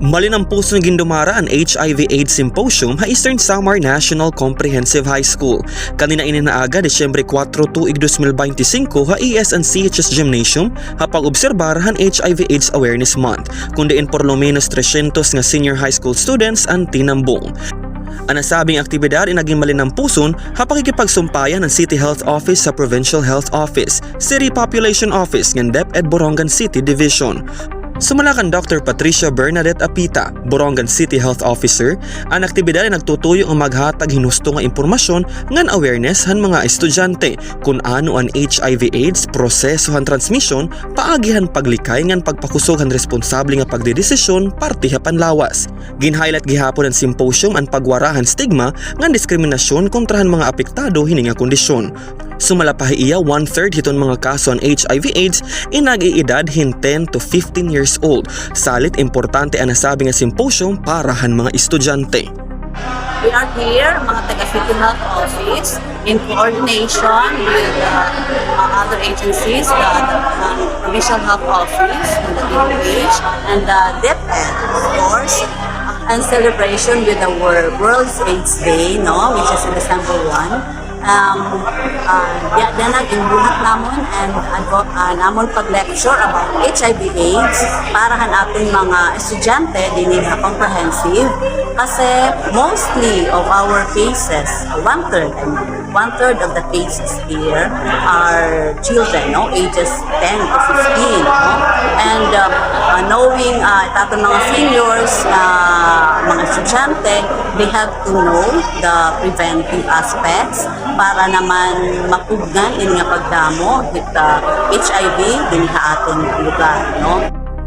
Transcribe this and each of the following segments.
Malinang puso ng gindumara ang HIV/AIDS Symposium sa Eastern Samar National Comprehensive High School. Kanina ininaaga Desyembre 4, 2025 sa ES&CHS Gymnasium hapag obserbar ang HIV/AIDS Awareness Month, kundiin por lo menos 300 nga senior high school students ang tinambong. Ang nasabing aktibidad ay naging malinang puson hapag ikipagsumpayan ng City Health Office sa Provincial Health Office, City Population Office ng DepEd Borongan City Division. Sumalakan Dr. Patricia Bernadette Apita, Borongan City Health Officer, ang aktibidad ay nagtutuyo ang maghatag hinusto nga impormasyon ngan awareness han mga estudyante kung ano ang HIV/AIDS, proseso han transmission, paagihan paglikay ngan pagpakusog han responsable nga pagdedesisyon parte ha panlawas. Ginhighlight gihapon ang symposium ang pagwarahan stigma ngan diskriminasyon kontra han mga apektado hini nga kondisyon. Sumalapahi iya 1/3 hiton mga kaso ang HIV/AIDS inag-iedad hin 10 to 15 years old. Salit importante ang nasabi nga symposium para han mga estudyante. We are here, mga taga City Health Office, in coordination with other agencies, the Provincial Health Office, and the DOH, and the DepEd, of course, and celebration with the World AIDS Day, no, which is in December 1. Ginbuhat namon and namon pag-lecture about HIV/AIDS para han ating mga estudyante dinhi sa comprehensive kasi mostly of our cases, one-third of the cases here are children, no, ages 10 to 15, no? And knowing itatong mga seniors, mga estudyante, they have to know the preventive aspects para naman mapugnan ini nga pagdamo with HIV dinhi sa ating lugar, no?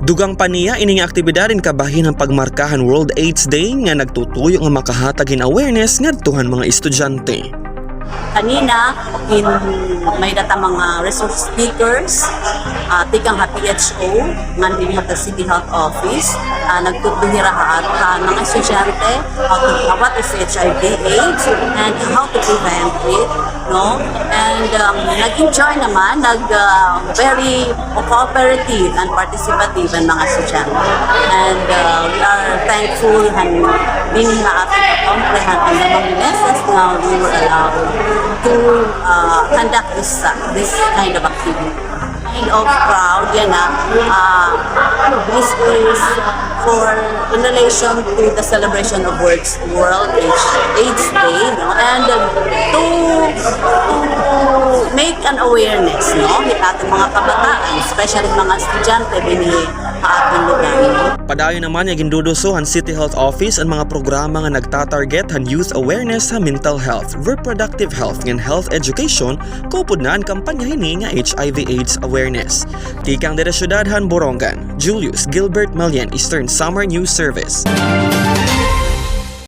Dugang paniya ini nga aktibidad rin kabahin ang pagmarkahan World AIDS Day nga nagtutuyo nga makahatagin awareness ngadtuhan mga estudyante. Kanina, may data mga resource speakers, tikang PHO, nandun sa City Health Office, nagtutuhira mga estudyante, what is HIV/AIDS and how to prevent it, no? And nag-enjoy naman, very cooperative and participative ang mga estudyante. And we are thankful and din nga ating comprehend ang mga lessons na we were allowed to conduct this kind of activity. Kind of proud yan this is in relation to the celebration of World AIDS Day, no? And to make an awareness, no, ng ating mga kabataan, especially mga estudyante din sa ating lugar. Padayon naman yung ginduduso ang City Health Office ang mga programa nga nagtatarget ang youth awareness sa mental health, reproductive health, and health education, kupod na ang kampanya hini nga HIV/AIDS awareness. Tikang dira syudad han Borongan, Julius Gilbert Malian, Eastern Samar News Service.